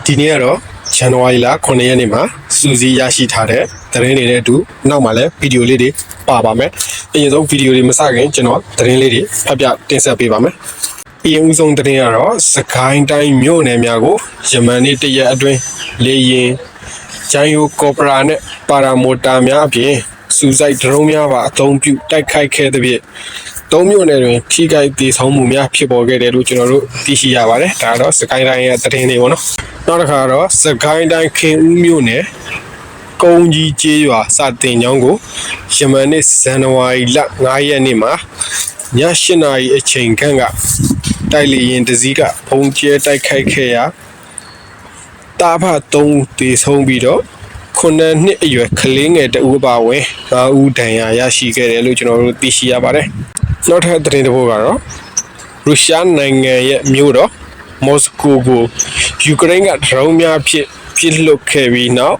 ဒီနေ့ကတော့ဇန်နဝါရီလ9ရက်နေ့မှာစူးစီးရရှိထားတဲ့သတင်းတွေနဲ့အတူနောက်မှလည်းဗီဒီယိုလေးတွေပါပါမယ်။အရင်ဆုံးဗီဒီယိုတွေမစခင်ကျွန်တော်သတင်းလေးတွေဖတ်ပြတင်ဆက်ပေးပါမယ်။အရင်ဦးဆုံးသတင်းကတော့စကိုင်းတိုင်းမြို့နယ်များကိုယမန်နေ့တရက်အတွင်းလေရင်ဂျိုင်းယိုကော်ပိုရာနဲ့ပါရာမိုတာများအပြင်စူစိုက်ဒရုန်းများပါအသုံးပြုတိုက်ခိုက်ခဲ့တဲ့ဖြင့်သုံးမြို့နယ်တွင်ထိခိုက်ဒေဆုံးမှုများဖြစ်ပေါ်ခဲ့တယ်လို့ကျွန်တော်တို့သိရှိရပါတယ်။ဒါကတော့စကိုင်းတိုင်းရဲ့သတင်းတွေပေါ့နော်။နောက်တစ်ခါတော့စကိုင်းတိုင်းခင်ဦးမြို့နယ်ကုန်းကြီးကျေးရွာစတင်ကျောင်းကိုယမန်နေ့ဇန်နဝါရီလ9ရက်နေ့မှာည8နာရီအချိန်ခန့်ကတိုက်လေရင်တစည်းကဖုံးကျဲတိုက်ခိုက်ခဲ့ရာတာဖ3ဒေဆုံးပြီးတော့9နှစ်အရွယ်ကလေးငယ်တဦးပါဝင်5ဦးဒဏ်ရာရရှိခဲ့တယ်လို့ကျွန်တော်တို့သိရှိရပါတယ်။နောက်ထပ်သတင်းတစ်ပုဒ်ကတော့ရုရှားနိုင်ငံရဲ့မြို့တော်မော်စကိုကိုယူကရိန်းကဒရုန်းများဖြင့်ပစ်လွတ်ခဲ့ပြီးနောက်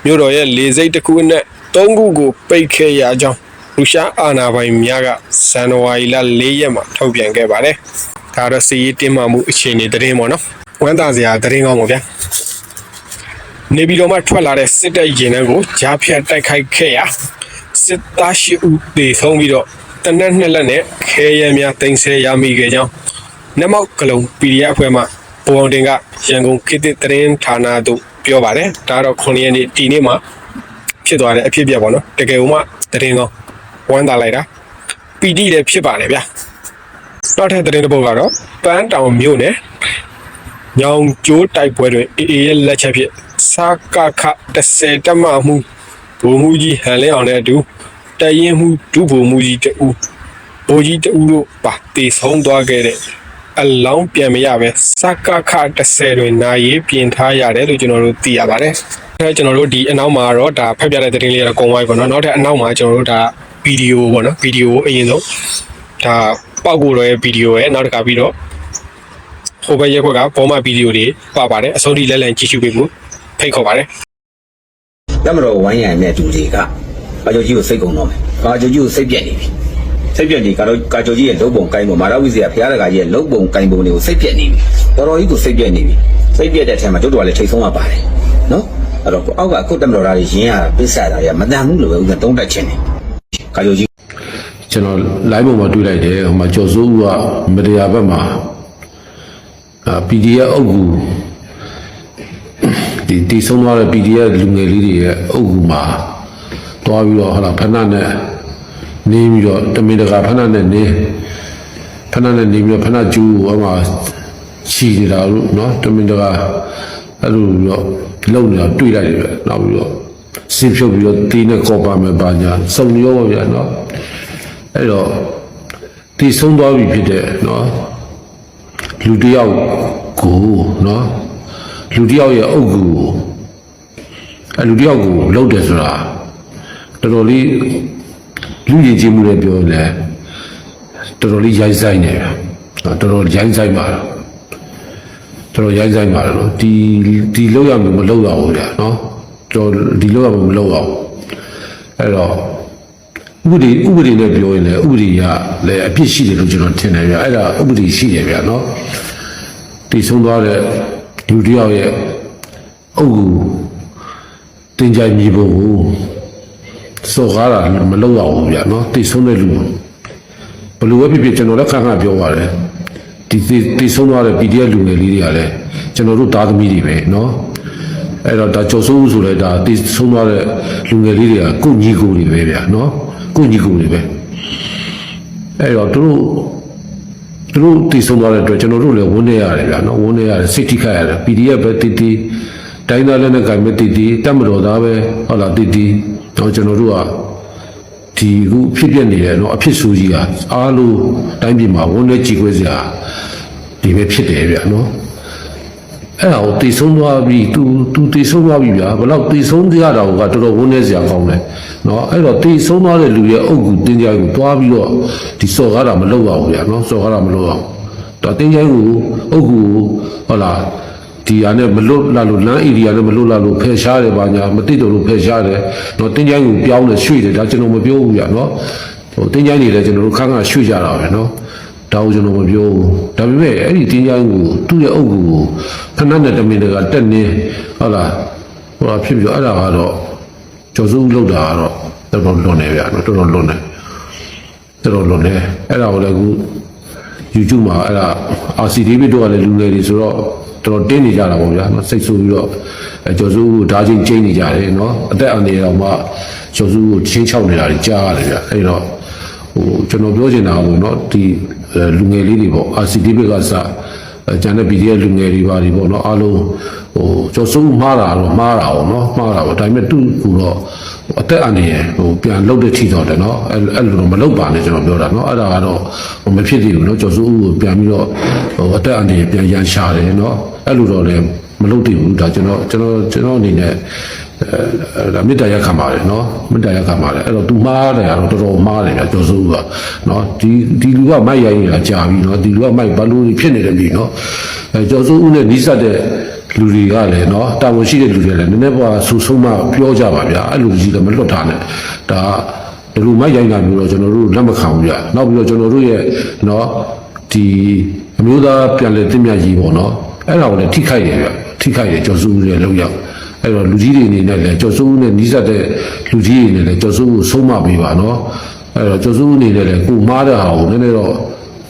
မြို့တော်ရဲ့လေဆိပ်တစ်ခုနဲ့3ခုကိုပိတ်ခဲ့ရကြောင်းရုရှားအာဏာပိုင်များကဇန်နဝါရီလ4ရက်မှာထုတ်ပြန်ခဲ့ပါတယ်။ဒါတော့စစ်ရေးတင်းမာမှုအခြေအနေသတင်းပေါ့နော်။ဝမ်းသာစရာသတင်းကောင်းပါဗျာ။နေပြည်တော်မှာထွက်လာတဲ့စစ်တပ်ရင်နှန်းကိုကြားဖြတ်တိုက်ခိုက်ခဲ့ရာစစ်သား8ဦးသေဆုံးပြီးတော့တနက်2လက်နဲ့ခဲယမ်းများတင်ဆက်ရမိခဲ့ကြောင်းနမောက်ကလုံ PDF အဖွဲ့မှပုံအောင်တင်ကရန်ကုန်ခေတ်သစ်သတင်းဌာနသို့ပြောပါတယ်ဒါတော့9ရက်နေ့ဒီနေ့မှာဖြစ်သွားတဲ့အဖြစ်အပျက်ပေါ့နော်တကယ်လို့မှသတင်းကောင်းဝမ်းသာလိုက်တာပီတိလည်းဖြစ်ပါတယ်ဗျာနောက်ထပ်သတင်းတစ်ပုဒ်ကတော့ပန်းတောင်မြို့နယ်ညောင်ကျိုးတိုက်ပွဲတွင်အေအေရဲ့လက်ချက်ဖြင့်စာကခ10တက်မှမှုဗိုလ်မှူးကြီးဟန်လင်းအောင်နဲ့အတူတရင်မှုဒုဗိုလ်မှူးကြီးတဦးဗိုလ်ကြီးတဦးတို့ပါတေဆုံးသွားခဲ့တဲ့အလောင်းပြန်မရပဲစကခ10တွင်နာရေးပြင်ထားရတယ်လို့ကျွန်တော်တို့သိရပါတယ်။အဲကျွန်တော်တို့ဒီအနောက်မှာတော့ဒါဖက်ပြတဲ့သတင်းလေးကတော့ကုံဝိုင်းပေါ့နော်။နောက်ထပ်အနောက်မှာကျွန်တော်တို့ဒါဗီဒီယိုပေါ့နော်။ဗီဒီယိုအရင်ဆုံးဒါပောက်ကိုတော့ရဲ့ဗီဒီယိုရဲ့နောက်တစ်ခါပြီးတော့ဟိုဘက်ရက်ခွက်ကပေါ်မှာဗီဒီယိုတွေပါပါတယ်။အဆုံးထိလက်လံကြည့်ရှုပေးဖို့ဖိတ်ခေါ်ပါတယ်။တမတော်ဝိုင်းရံတဲ့သူတွေကကာကြိုကြီးကိုစိတ်ကုန်တော့မယ်။ကာကြိုကြီးကိုစိတ်ပြက်နေပြီ။စိတ်ပြက်နေကာကြိုကြီးရဲ့လုံပုံကိုင်းပုံမာရဝိဇ္ဇာဖျားတကာကြီးရဲ့လုံပုံကိုင်းပုံတွေကိုစိတ်ပြက်နေပြီ။တော်တော်ကြီးကိုစိတ်ပြက်နေပြီ။စိတ်ပြက်တဲ့အထက်မှာတို့တော်ကလည်းထိတ်ဆုံးလာပါတယ်။နော်။အဲ့တော့အောက်ကအခုတမတော်သားတွေရင်းရတာပစ္စတာတွေကမတန်ဘူးလို့ပဲဥစ္စာသုံးတက်ချင်တယ်။ကာကြိုကြီးကျွန်တော် live ပေါ်မှာတွေ့လိုက်တယ်ဟိုမှာကျော်စိုးဦးကမတရားဘက်မှာPDF အုပ်ကူဒီဆုံးသွားတဲ့ PDF လူငယ်လေးတွေရဲ့အုပ်ကူမှာတွားပြီးတော့ဟုတ်လားဖဏနဲ့နေပြီးတော့တမင်တကာဖဏနဲ့နေပြီးတော့ဖဏကျူးဟိုမှာချီနေတာလို့နော်တမင်တကာအဲ့လိုပြီးတော့လုံနေတာတွေ့လိုက်တယ်ပဲနောက်ပြီးတော့စင်ဖြုတ်ပြီးတော့တီးနဲ့ကော်ပါမယ်ပါညာစုံရောပါဗျာနော်အဲ့တော့ဒီဆုံးသွားပြီဖြစ်တဲ့နော်လူတယောက်ကိုနော်လူတယောက်ရဲ့အုပ်ကူလူတယောက်ကိုလှုပ်တယ်ဆိုတာတော်တော်လေးလူရည်ကြည်မှုလည်းပြောလဲတော်တော်လေးရိုင်းဆိုင်နေတယ်တော်တော်ရိုင်းဆိုင်ပါတော့ရိုင်းဆိုင်ပါတော့ဒီလောက်ရမယ်မလောက်ရဘူးဗျာနော်တော်ဒီလောက်ရမယ်မလောက်အောင်အဲ့တော့ဥပဒေနဲ့ပြောရင်လည်းဥပဒေကလည်းအပြစ်ရှိတယ်လို့ကျွန်တော်ထင်တယ်ဗျာအဲ့ဒါဥပဒေရှိတယ်ဗျာနော်ဒီဆုံးသွားတဲ့လူတယောက်ရဲ့အုပ်ကိုတင်ကြိုင်မြေပုံကိုစော်ကားတာမလုပ်ရဘူးဗျာနော်တိဆုံးတဲ့လူဘလို့ပဲဖြစ်ဖြစ်ကျွန်တော်လည်းခါပြောပါတယ်ဒီဆုံးသွားတဲ့ PDF လူငယ်လေးတွေကလည်းကျွန်တော်တို့သားသမီးတွေပဲနော်အဲ့တော့ဒါကျော်စိုးဦးဆိုလဲဒါတိဆုံးသွားတဲ့လူငယ်လေးတွေကကိုညီကိုတွေပဲဗျာနော်ကိုညီကိုတွေပဲအဲ့တော့သူတို့တိဆုံးသွားတဲ့အတွက်ကျွန်တော်တို့လည်းဝန်းနေရတယ်ဗျာနော်ဝန်းနေရတယ်စိတ်ထိခိုက်ရတယ် PDF ပဲတီတိုင်းသားလည်းနဲ့ကြိုင်မဲ့တီတက်မတော်သားပဲဟုတ်လားတီတော့ကျွန်တော်တို့ကဒီခုဖြစ်ပြနေတယ်နော်အဖြစ်ဆိုးကြီးကအားလုံးတိုင်းပြည်မှာဝန်းနေကြည်ခွဲစရာဒီပဲဖြစ်တယ်ဗျာနော်အဲ့ဒါကိုတည်ဆုံးသွားပြီသူတည်ဆုံးသွားပြီဗျာဘယ်တော့တည်ဆုံးကြရတာကတော်တော်ဝန်းနေစရာကောင်းတယ်နော်အဲ့တော့တည်ဆုံးသွားတဲ့လူရဲ့အုပ်ကူတင်းကြိုင်ကိုတွားပြီးတော့ဒီစော်ကားတာမလုပ်ရဘူးဗျာနော်စော်ကားတာမလုပ်ရအောင်တော့တင်းကြိုင်ကိုအုပ်ကူဟုတ်လားဒီဟာနဲ့မလွတ်လာလို့လမ်းဧရိယာနဲ့မလွတ်လာလို့ဖယ်ရှားတယ်ပါညာမသိတော့လို့ဖယ်ရှားတယ်တော့တင်းကြိုင်ကိုပြောင်းတယ်ရွှေ့တယ်ဒါကျွန်တော်မပြောဘူးဗျာနော်ဟိုတင်းကြိုင်နေတယ်ကျွန်တော်တို့ခန်းကရွှေ့ကြတာပဲနော်ဒါ ဒါကိုကျွန်တော်မပြောဘူးဒါပေမဲ့အဲ့ဒီတင်းကြိုင်းကိုသူ့ရဲ့အုပ်ကိုဖဏနဲ့တမင်တကတက်နေဟုတ်လားဟိုဖြစ်ပြီးအဲ့ဒါကတော့ကျော်စုလောက်တာကတော့တော်တော်လွန်နေဗျာတော်တော်လွန်နေအဲ့ဒါကိုလည်းအခု YouTube မှာအဲ့ဒါ RCDB တို့ကလည်းလူငယ်တွေဆိုတော့တော်တင်းနေကြတာပေါ့ဗျာနော်စိတ်ဆိုးပြီးတော့ကျော်စုကိုဓာချင်းချင်းနေကြတယ်နော်အသက်အန္တရာယ်တော့မှကျော်စုကိုချင်းချောက်နေတာကြီးကြားရတယ်ဗျာအဲ့တော့ဟိုကျွန်တော်ပြောချင်တာပေါ့နော်ဒီလူငယ်လေးတွေပေါ့ RCDB ကစကျန်တဲ့ PDF လူငယ်တွေပါဒီပေါ့နော်အားလုံးဟိုကျော်စုမှားတာတော့မှားတာပေါ့နော်မှားတာပေါ့ဒါပေမဲ့သူ့ကတော့အသက်အန္တရာယ်ဟိုပြန်လှုပ်တဲ့ထီတော့တယ်နော်အဲ့လိုတော့မလှုပ်ပါနဲ့ကျွန်တော်ပြောတာနော်အဲ့ဒါကတော့မဖြစ်သေးဘူးနော်ကျော်စုကိုပြန်ပြီးတော့ဟိုအသက်အန္တရာယ်ပြန်ရန်ရှာတယ်နော်အဲ့လိုတော့လည်းမလှုပ်သေးဘူးဒါကျွန်တော်အနေနဲ့ဒါမေတ္တာရက်ခံပါတယ်နော်မေတ္တာရက်ခံပါတယ်အဲ့တော့သူမှားတယ်ကတော့တော်တော်မှားတယ်ဗျကျော်စုကနော်ဒီလူကမိုက်ရိုင်းနေတာကြာပြီနော်ဒီလူကမိုက်ဘလူဖြစ်နေတယ်ပြီနော်ကျော်စုဦးနဲ့နီးစပ်တဲ့လူတွေကလည်းနော်တာဝန်ရှိတဲ့လူတွေလည်းနည်းနည်းပါဆူဆုံးမှပြောကြပါဗျာအဲ့လိုကြီးလည်းမလွတ်ထားနဲ့ဒါဒီလူမိုက်ရိုင်းတာမျိုးတော့ကျွန်တော်တို့လက်မခံဘူးဗျနောက်ပြီးတော့ကျွန်တော်တို့ရဲ့နော်ဒီအမျိုးသားပြန်လည်တင်မြတ်ကြီးပေါ့နော်အဲ့ဒါကိုလည်းထိခိုက်တယ်ဗျထိခိုက်တယ်ကျော်စုဦးရဲ့လောက်ရောက်အဲ့တော့လူကြီးတွေအနေနဲ့လည်းကျော်စိုးဦးနဲ့နီးစပ်တဲ့လူကြီးတွေနဲ့လည်းကျော်စိုးဦးဆုံးမပေးပါနော်အဲ့တော့ကျော်စိုးဦးအနေနဲ့လည်းကိုမားတဲ့ဟာကိုနည်းနည်းတော့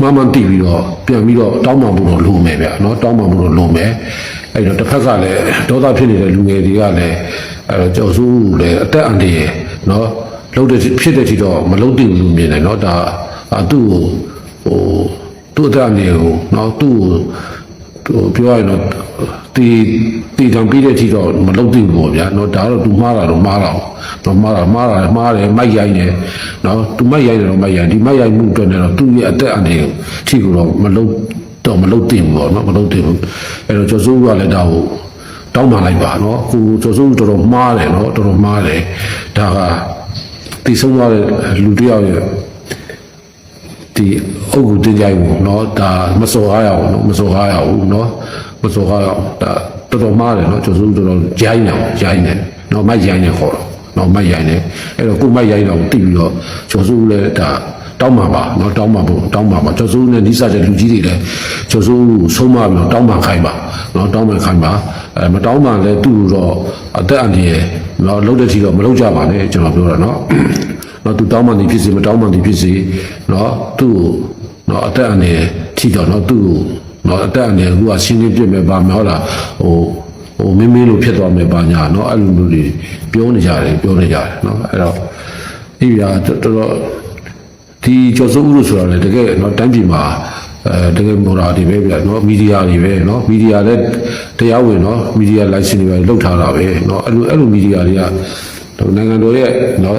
မှန်တိပြီးတော့ပြန်ပြီးတော့တောင်းပန်ဖို့တော့လိုမယ်ဗျာနော်တောင်းပန်ဖို့တော့လိုမယ်အဲ့တော့တစ်ဖက်ကလည်းဒေါသဖြစ်နေတဲ့လူငယ်တွေကလည်းအဲ့တော့ကျော်စိုးဦးလည်းအသက်အန္တရာယ်နော်လှုပ်တဲ့ဖြစ်တဲ့ทีတော့မလှုပ်တင်ဘူးမြင်တယ်နော်ဒါသူ့ကိုဟိုသူ့အသက်အန္တရာယ်ကိုနော်သူ့ကိုပြောရရင်တော့တီတံပြီးတဲ့အထိတော့မလုပ်သင့်ဘူးဗျာเนาะဒါတော့သူမှားတာတော့မှားတာတော့မှားတယ်မိုက်ရိုင်းတယ်เนาะသူမိုက်ရိုင်းတယ်တော့မိုက်ရိုင်းဒီမိုက်ရိုင်းမှုအတွက်လည်းတော့သူ့ရဲ့အသက်အန္တရာယ်ထိကိုတော့မလုပ်သင့်ဘူးပေါ့เนาะမလုပ်သင့်ဘူးအဲ့တော့ကျော်စိုးကလည်းဒါကိုတောင်းပန်လိုက်ပါเนาะကိုကျော်စိုးတော်တော်မှားတယ်เนาะတော်တော်မှားတယ်ဒါကတီဆုံးသွားတဲ့လူတစ်ယောက်ရဲ့ဒီအုပ်ကိုတင်ကြိုက်ဘူးเนาะဒါမစော်ကားရအောင်เนาะမစော်ကားရအောင်เนาะမစော်ကားရအောင်ဒါတော်တော်မှားတယ်เนาะကျော်စိုးတော်တော်ရိုင်းနေเนาะမိုက်ရိုင်းနေခေါ်တော့เนาะမိုက်ရိုင်းနေအဲ့တော့ကိုမိုက်ရိုင်းတော့တိပြီးတော့ကျော်စိုးလည်းဒါတောင်းပါပါเนาะတောင်းပါကျော်စိုးနဲ့နီးစပ်တဲ့လူကြီးတွေလည်းကျော်စိုးဆုံးမပြီးတော့တောင်းပါခိုင်းပါเนาะတောင်းပါခိုင်းပါမတောင်းပါလဲသူ့တော့အသက်အန္တရာယ်เนาะလှုပ်တဲ့ทีတော့မလှုပ်ကြပါနဲ့ကျွန်တော်ပြောတာเนาะနော်သူတောင်းမှန်သည်ဖြစ်စေမတောင်းမှန်သည်ဖြစ်စေနော်သူ့နော်အသက်အန္တရာယ်ထိတော့နော်သူ့နော်အသက်အန္တရာယ်ကရှင်းပြမယ်ပါမဟုတ်လားဟိုမင်းလို့ဖြစ်သွားမယ်ပါညာနော်အဲ့လိုမျိုးတွေပြောနေကြတယ်နော်အဲ့တော့ဒီပြတော်တော်ဒီကျော်စိုးဦးလို့ဆိုတာလေတကယ်နော်တိုင်းပြည်မှာတကယ်မော်ရာတွေပဲဗျာနော်မီဒီယာတွေပဲနော်မီဒီယာလည်းတရားဝင်နော်မီဒီယာ license တွေလောက်ထားတာပဲနော်အဲ့လိုမီဒီယာတွေကနိုင်ငံတော်ရဲ့နော်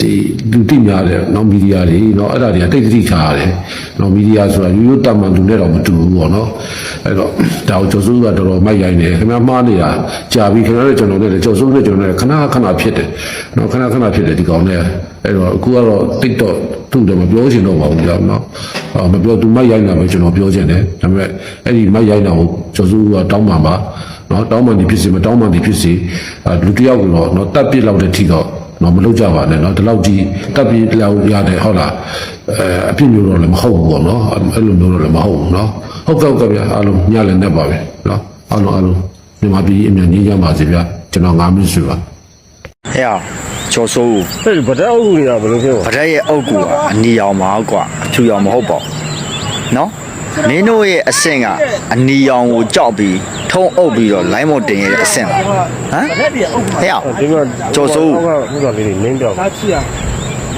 ဒီလူတိများတယ်နော်မီဒီယာတွေနော်အဲ့ဒါတွေကတိတ်တိထားရတယ်နော်မီဒီယာဆိုတာရိုးရိုးတမန်လူနဲ့တော့မတူဘူးပေါ့နော်အဲ့တော့ဒါကိုကျော်စိုးကတော်တော်မိုက်ရိုင်းတယ်ခင်ဗျားမှားနေတာကြာပြီခင်ဗျားတို့ကျွန်တော်နဲ့ကျော်စိုးနဲ့ကျွန်တော်နဲ့ခဏဖြစ်တယ်နော်ခဏဖြစ်တယ်ဒီကောင်နဲ့အဲ့တော့အခုကတော့တိတ်တော့သူ့တယ်မပြောချင်တော့ပါဘူးကြောက်နော်မပြောသူမိုက်ရိုင်းတာပဲကျွန်တော်ပြောချင်တယ်ဒါပေမဲ့အဲ့ဒီမိုက်ရိုင်းတာကိုကျော်စိုးကတောင်းပန်ပါနော်တောင်းပန်သည်ဖြစ်စေမတောင်းပန်သည်ဖြစ်စေလူတစ်ယောက်ကတော့နော်တပ်ပစ်လောက်တဲ့ထီတော့နော်မလုပ်ကြပါနဲ့နော်ဒီလောက်ကြီးတပ်ပြီးလောက်ရတယ်ဟုတ်လားအပြစ်မျိုးတော့လည်းမဟုတ်ဘူးပေါ့နော်အဲ့လိုမျိုးတော့လည်းမဟုတ်ဘူးနော်ဟုတ်ကဲ့ဗျာအားလုံးညလည်းနဲ့ပါပဲနော်အားလုံးမြန်မာပြည်အမြန်ကြီးရပါစေဗျာကျွန်တော်9မိနစ်ဆိုပါ ဟဲ့ကျော်စိုး အဲ့ဒီဗဒအုပ်ကူတွေကဘယ်လိုဖြစ် ဗရက်ရဲ့အုပ်ကူကအနီရောင်မှာကွာအဖြူရောင်မဟုတ်ပါဘူးနော်နင်းတို့ရဲ့အဆင့်ကအနီရောင်ကိုကြောက်ပြီးထုံးအုပ်ပြီးတော့လိုင်းမော်တင်ရတဲ့အဆင့်ဟမ်ဟဲ့ ဒီမှာ ကျော်စိုး ဟိုကလေးတွေလင်းပြောက် ကျွန်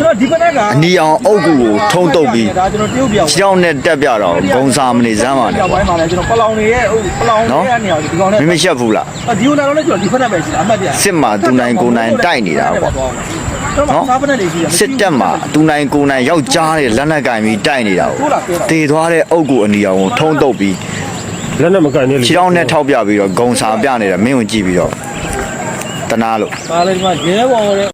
တော်ဒီဘက်ကအ နီရောင်အုပ်ကူကိုထုံးတုပ်ပြီး ဒါကျွန်တော်တရုတ်ပြောင်း ကြောက်နဲ့တက်ပြတော့ဂုံစာမနေစမ်းပါနဲ့ ပြောင်းပိုင်းမှာလဲကျွန်တော်ပလောင်တွေရဲ့ပလောင်တွေရဲ့နေရာဒီကောင်နဲ့ မရှက်ဘူးလား ဒီဦးနာတော့လဲကျွန်တော်ဒီဖက်နဲ့ပဲရှိတာအမှတ်ပြ စစ်မှာသူနိုင်ကိုနိုင်တိုက်နေတာကွာ နော်စားဖက်နဲ့နေရှိတာ စစ်တက်မှာသူနိုင်ကိုနိုင်ယောက်ျားတဲ့လက်နက်ကင်ပြီးတိုက်နေတာကိုတည်သွားတဲ့အုပ်ကူအနီရောင်ကိုထုံးတုပ်ပြီး လက်နဲ့မကန်နေလေ ခြေထောက်နဲ့ထောက်ပြပြီးတော့ဂုံစာပြနေတာမင်းကိုကြည့်ပြီးတော့တနာလို့ ဒါလည်းဒီမှာရဲဘော်ရဲ့